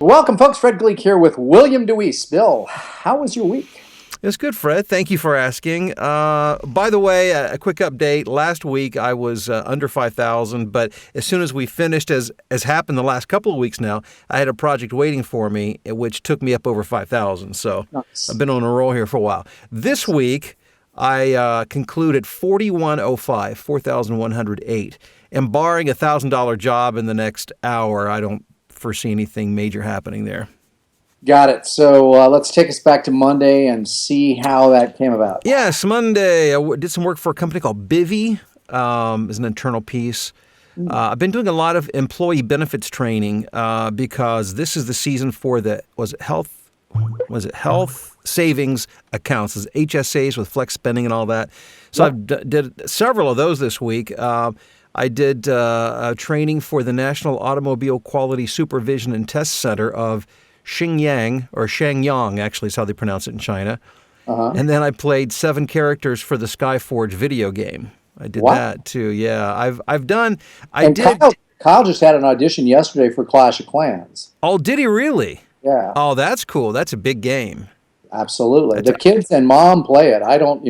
Welcome, folks. Fred Gleek here with William DeWeese. Bill, how was your week? It's good, Fred. Thank you for asking. By the way, a quick update. Last week, I was under 5,000, but as soon as we finished, as happened the last couple of weeks now, I had a project waiting for me, which took me up over 5,000. So Nice. I've been on a roll here for a while. This week, I concluded 4,105, 4,108. And barring a $1,000 job in the next hour, I don't foresee anything major happening there. Got it. So let's take us back to Monday and see how that came about. Yes, Monday. I did some work for a company called Bivy. Is an internal piece. I've been doing a lot of employee benefits training because this is the season for the health savings accounts, as HSAs with flex spending and all that. So I did several of those this week. I did training for the National Automobile Quality Supervision and Test Center of Shenyang, actually is how they pronounce it in China. And then I played 7 characters for the Skyforge video game. I did that too. Yeah, I've done. Kyle just had an audition yesterday for Clash of Clans. Oh, did he really? Yeah. Oh, that's cool. That's a big game. Absolutely. The kids and mom play it. I don't.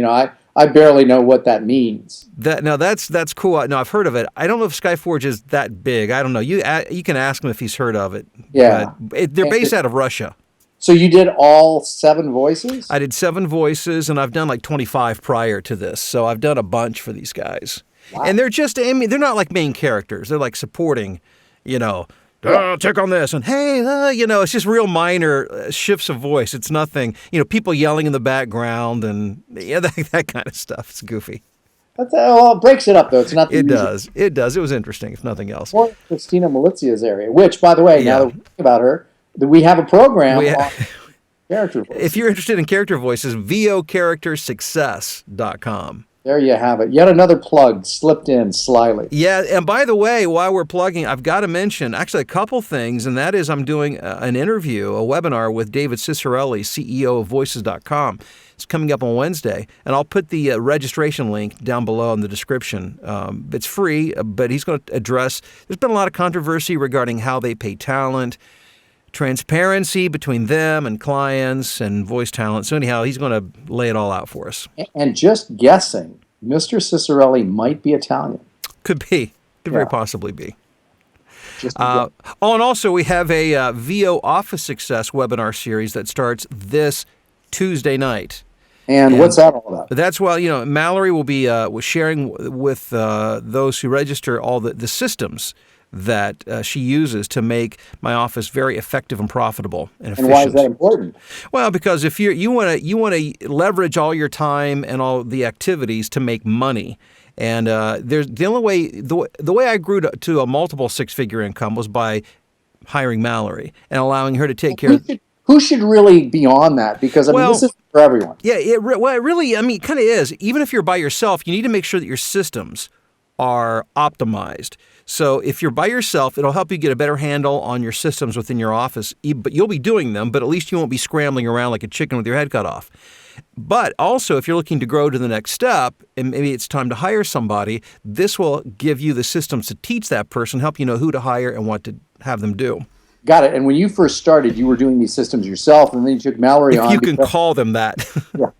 I barely know what that means. That's cool. No, I've heard of it. I don't know if Skyforge is that big. I don't know. You can ask him if he's heard of it. Yeah. They're based out of Russia. So you did all 7 voices? I did 7 voices, and I've done like 25 prior to this. So I've done a bunch for these guys. Wow. And they're they're not like main characters. They're like supporting, check on this, and hey, it's just real minor shifts of voice. It's nothing, people yelling in the background and that kind of stuff. It's goofy. It breaks it up, though. It's not. It does. It does. It was interesting, if nothing else. More Christina Malizia's area, which, by the way, now that we think about her, we have a program on character voices. If you're interested in character voices, VOCharacterSuccess.com. There you have it. Yet another plug slipped in slyly. Yeah, and by the way, while we're plugging, I've got to mention actually a couple things, and that is I'm doing an interview, a webinar with David Cicerelli, CEO of Voices.com. It's coming up on Wednesday, and I'll put the registration link down below in the description. It's free, but he's going to address, there's been a lot of controversy regarding how they pay talent, transparency between them and clients and voice talent. So anyhow, he's going to lay it all out for us. And just guessing, Mr. Cicerelli might be Italian. Could be. Could very possibly be. And also we have a VO Office Success webinar series that starts this Tuesday night. And what's that all about? That's Mallory will be sharing with those who register all the systems that she uses to make my office very effective and profitable and efficient. And why is that important? Well, because if you want to leverage all your time and all the activities to make money, and there's the only way the way I grew to a multiple 6-figure income was by hiring Mallory and allowing her to take care of. Who should really be on that? Because this is for everyone. Yeah, it really kind of is. Even if you're by yourself, you need to make sure that your systems are optimized. So if you're by yourself, it'll help you get a better handle on your systems within your office, but you'll be doing them, but at least you won't be scrambling around like a chicken with your head cut off. But also, if you're looking to grow to the next step, and maybe it's time to hire somebody, this will give you the systems to teach that person, help you know who to hire and what to have them do. Got it. And when you first started, you were doing these systems yourself, and then you took Mallory on. If you can call them that. Yeah.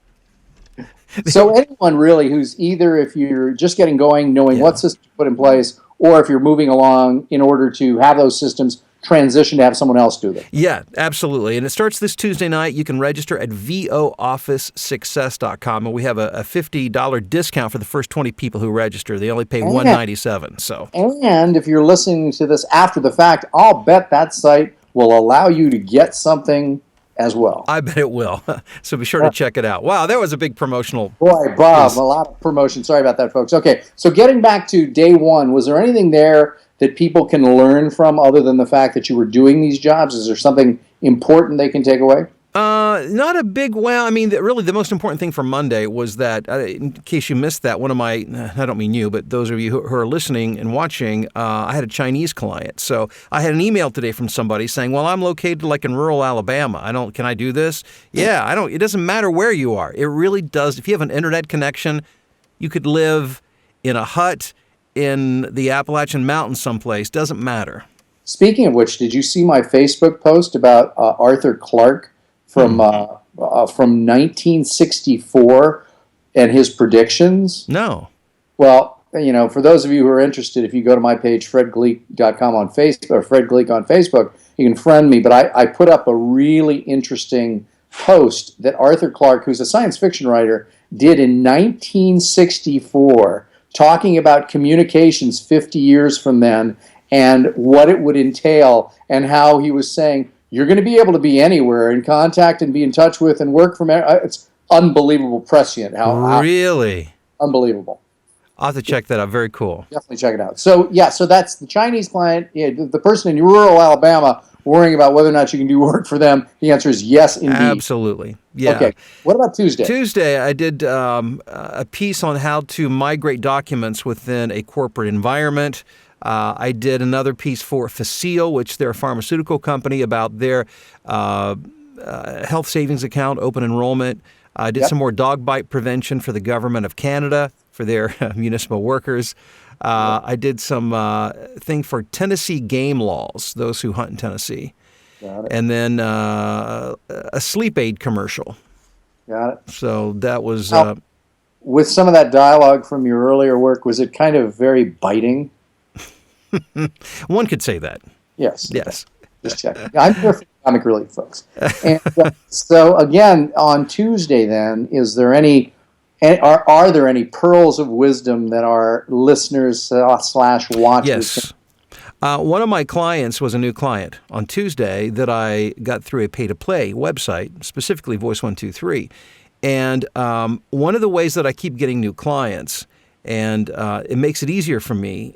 So anyone really who's either, if you're just getting going, knowing what system to put in place, or if you're moving along in order to have those systems transition to have someone else do them. Yeah, absolutely. And it starts this Tuesday night. You can register at VOOfficeSuccess.com, and we have a $50 discount for the first 20 people who register. They only pay $197. So. And if you're listening to this after the fact, I'll bet that site will allow you to get something as well. I bet it will. So be sure to check it out. Wow, that was a big promotional. Boy, Bob, a lot of promotion. Sorry about that, folks. Okay, so getting back to day one, was there anything there that people can learn from other than the fact that you were doing these jobs? Is there something important they can take away? Not a big, really the most important thing for Monday was that, in case you missed that, one of my, I don't mean you, but those of you who are listening and watching, I had a Chinese client. So I had an email today from somebody saying, well, I'm located like in rural Alabama. Can I do this? Yeah, it doesn't matter where you are. It really does. If you have an internet connection, you could live in a hut in the Appalachian Mountains someplace. Doesn't matter. Speaking of which, did you see my Facebook post about Arthur Clarke from 1964 and his predictions? No. Well, for those of you who are interested, if you go to my page, fredgleek.com on Facebook, or Fred Gleek on Facebook, you can friend me. But I put up a really interesting post that Arthur Clarke, who's a science fiction writer, did in 1964, talking about communications 50 years from then and what it would entail, and how he was saying, you're going to be able to be anywhere in contact and be in touch with and work from. It's unbelievable, prescient. Really? Unbelievable. I'll have to check that out. Very cool. Definitely check it out. So that's the Chinese client. The person in rural Alabama worrying about whether or not you can do work for them. The answer is yes, indeed. Absolutely. Yeah. Okay. What about Tuesday? Tuesday, I did a piece on how to migrate documents within a corporate environment. I did another piece for Facile, which they're a pharmaceutical company, about their health savings account, open enrollment. I did some more dog bite prevention for the government of Canada for their municipal workers. I did some thing for Tennessee game laws, those who hunt in Tennessee. Got it. And then a sleep aid commercial. Got it. So that was... with some of that dialogue from your earlier work, was it kind of very biting? One could say that. Yes. Yes. Just checking. I'm here for comic relief, folks. And so again, on Tuesday, then, is there any? Are there any pearls of wisdom that our listeners / watchers? Yes. One of my clients was a new client on Tuesday that I got through a pay-to-play website, specifically Voice123. And one of the ways that I keep getting new clients, and it makes it easier for me,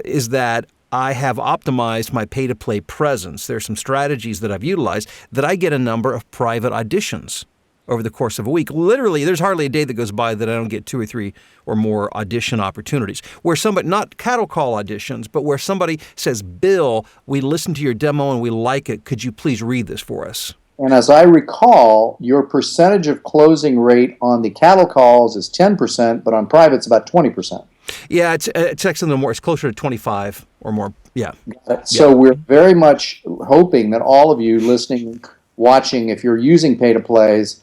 is that I have optimized my pay-to-play presence. There's some strategies that I've utilized that I get a number of private auditions over the course of a week. Literally, there's hardly a day that goes by that I don't get 2 or 3 or more audition opportunities, where somebody, not cattle call auditions, but where somebody says, Bill, we listened to your demo and we like it. Could you please read this for us? And as I recall, your percentage of closing rate on the cattle calls is 10%, but on private it's about 20%. Yeah, it's actually a little more. It's closer to 25 or more. Yeah. So we're very much hoping that all of you listening, watching, if you're using pay-to-plays,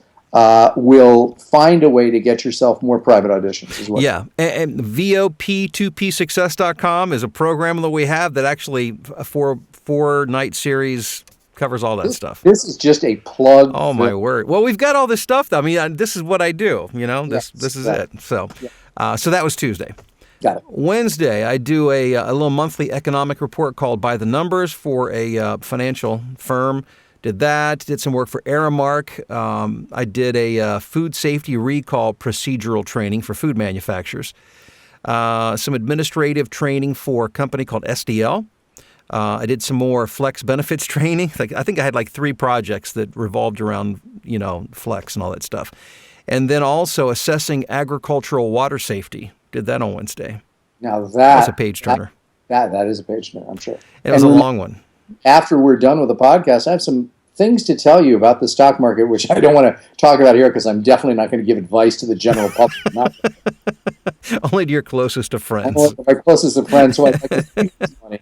will find a way to get yourself more private auditions as well. Yeah, and VOP2PSuccess.com is a program that we have that actually, a four-night series, covers all that stuff. This is just a plug. Oh, my word. Well, we've got all this stuff, though. I mean, this is what I do, This is it. So so that was Tuesday. Got it. Wednesday, I do a little monthly economic report called By the Numbers for a financial firm. Did that. Did some work for Aramark. I did a food safety recall procedural training for food manufacturers. Some administrative training for a company called SDL. I did some more flex benefits training. I think I had like 3 projects that revolved around, flex and all that stuff. And then also assessing agricultural water safety. Did that on Wednesday. Now that's a page turner. That is a page turner, I'm sure. It was a long one. After we're done with the podcast, I have some things to tell you about the stock market, which I don't want to talk about here because I'm definitely not going to give advice to the general public. Only to your closest of friends. My closest of friends, so I can spend money.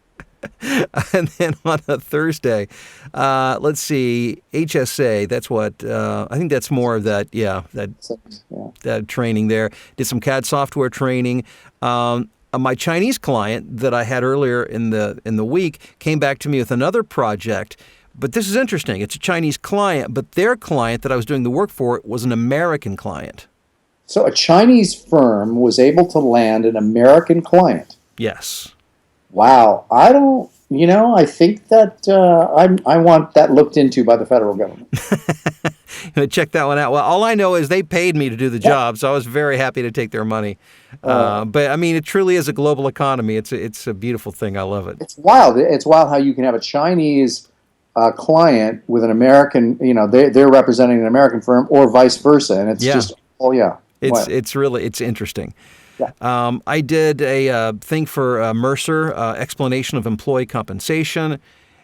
And then on a Thursday, let's see, HSA, that's what, I think that's more of that, that training there. Did some CAD software training. My Chinese client that I had earlier in the week came back to me with another project, but this is interesting. It's a Chinese client, but their client that I was doing the work for was an American client. So a Chinese firm was able to land an American client. Yes. Wow. I think that I want that looked into by the federal government. Check that one out. Well, all I know is they paid me to do the job, so I was very happy to take their money. But I mean, it truly is a global economy. It's a beautiful thing. I love it. It's wild. It's wild how you can have a Chinese client with an American. They're representing an American firm, or vice versa, and it's just it's interesting. Yeah. I did a thing for Mercer, explanation of employee compensation,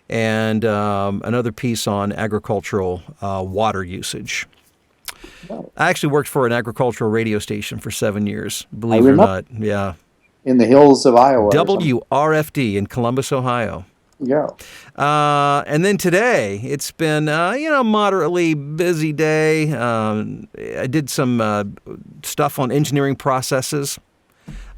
and another piece on agricultural water usage. Wow. I actually worked for an agricultural radio station for 7 years, believe it or not. Yeah. In the hills of Iowa. WRFD in Columbus, Ohio. Yeah. And then today, it's been, moderately busy day. I did some stuff on engineering processes.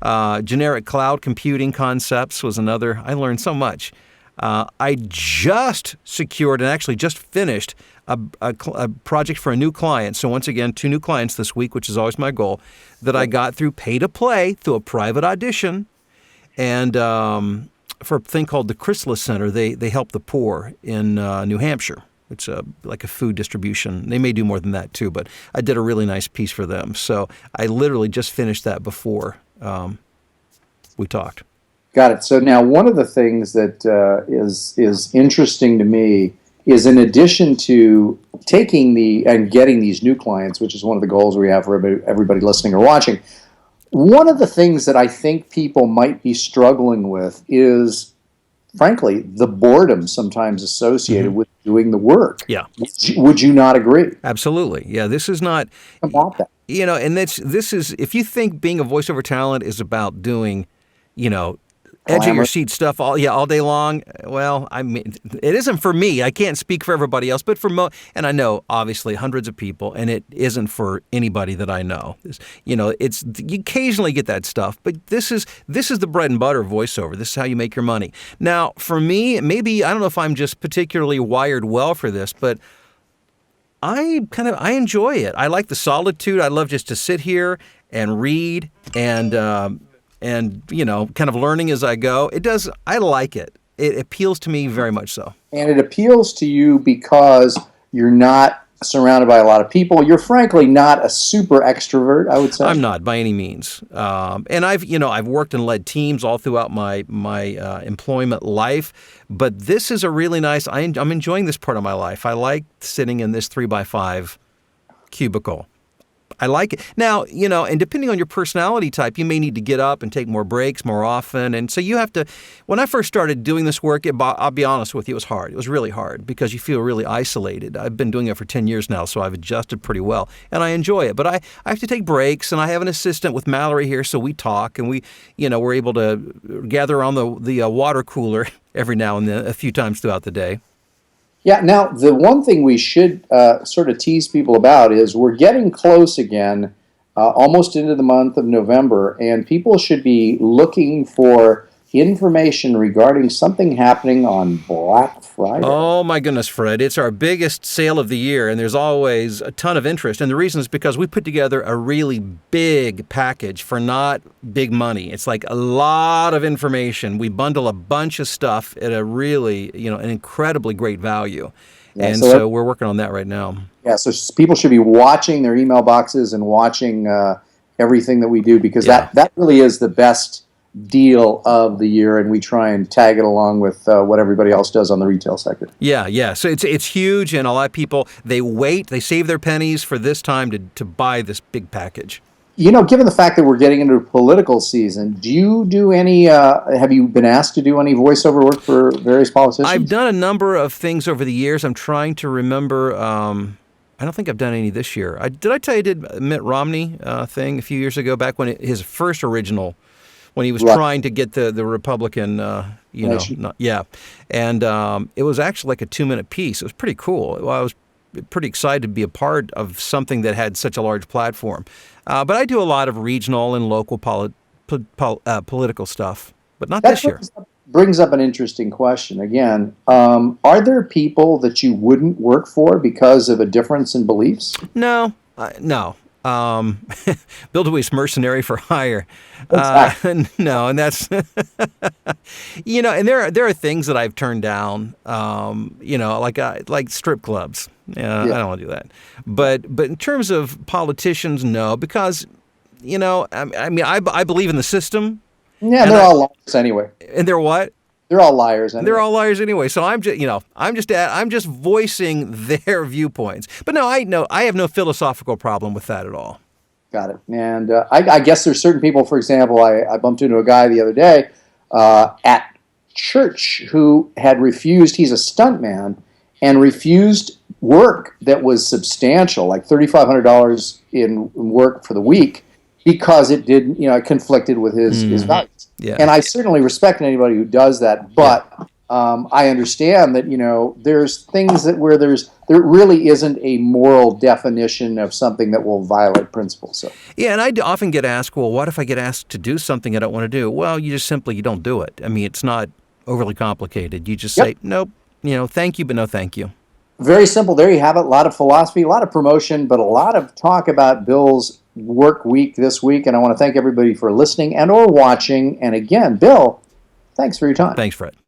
Generic cloud computing concepts was another. I learned so much. I just secured and actually just finished a project for a new client. So once again, 2 new clients this week, which is always my goal, that I got through pay to play through a private audition. And for a thing called the Chrysalis Center, they help the poor in New Hampshire. It's like a food distribution. They may do more than that too, but I did a really nice piece for them. So I literally just finished that before we talked. Got it. So now one of the things that is interesting to me is, in addition to taking and getting these new clients, which is one of the goals we have for everybody listening or watching, one of the things that I think people might be struggling with is, frankly, the boredom sometimes associated with doing the work. Yeah. Would you not agree? Absolutely. Yeah, this is not about that. And this is, if you think being a voiceover talent is about doing, edge of your seat stuff all day long. Well, I mean, it isn't for me. I can't speak for everybody else, but and I know obviously hundreds of people, and it isn't for anybody that I know. You occasionally get that stuff, but this is the bread and butter of voiceover. This is how you make your money. Now, for me, maybe I don't know if I'm just particularly wired well for this, but I enjoy it. I like the solitude. I love just to sit here and read and kind of learning as I go. I like it. It appeals to me very much so. And it appeals to you because you're not surrounded by a lot of people. You're frankly not a super extrovert, I would say. I'm not by any means. And I've worked and led teams all throughout my employment life, but this is a really nice, I'm enjoying this part of my life. I like sitting in this 3x5 cubicle. I like it. Now, and depending on your personality type, you may need to get up and take more breaks more often. And so you have to, when I first started doing this work, I'll be honest with you, it was hard. It was really hard because you feel really isolated. I've been doing it for 10 years now, so I've adjusted pretty well. And I enjoy it. But I have to take breaks, and I have an assistant with Mallory here, so we talk, and we're able to gather around the water cooler every now and then, a few times throughout the day. Yeah, now the one thing we should sort of tease people about is we're getting close again, almost into the month of November, and people should be looking for information regarding something happening on Black Friday. Oh my goodness, Fred. It's our biggest sale of the year, and there's always a ton of interest. And the reason is because we put together a really big package for not big money. It's like a lot of information. We bundle a bunch of stuff at a really, an incredibly great value. Yeah, and so we're working on that right now. Yeah, so people should be watching their email boxes and watching everything that we do, because that really is the best deal of the year, and we try and tag it along with what everybody else does on the retail sector. Yeah. So it's huge, and a lot of people, they save their pennies for this time to buy this big package. Given the fact that we're getting into political season, do you do any, have you been asked to do any voiceover work for various politicians? I've done a number of things over the years. I'm trying to remember, I don't think I've done any this year. Did I tell you I did Mitt Romney thing a few years ago, back when his first original, when he was trying to get the Republican, and it was actually like a 2-minute piece. It was pretty cool. Well, I was pretty excited to be a part of something that had such a large platform. But I do a lot of regional and local political stuff, but not this year. Brings up an interesting question. Again, are there people that you wouldn't work for because of a difference in beliefs? No. Bill DeWeese, mercenary for hire. No, and that's, and there are things that I've turned down, like strip clubs. I don't want to do that. But in terms of politicians, no, because, I believe in the system. Yeah, they're all liars anyway. And they're what? They're all liars anyway. They're all liars anyway. So I'm just voicing their viewpoints. But no, I have no philosophical problem with that at all. Got it. And I guess there's certain people, for example, I bumped into a guy the other day at church who had refused, he's a stuntman, and refused work that was substantial, like $3,500 in work for the week, because it didn't, it conflicted with his values. Yeah. And I certainly respect anybody who does that, but I understand that, there's things where there really isn't a moral definition of something that will violate principles. So Yeah, and I often get asked, well, what if I get asked to do something I don't want to do? Well, you don't do it. I mean, it's not overly complicated. You just say, yep, nope, thank you, but no thank you. very simple. There you have it. A lot of philosophy, a lot of promotion, but a lot of talk about Bill's work week this week. And I want to thank everybody for listening and or watching. And again, Bill, thanks for your time. Thanks, Fred.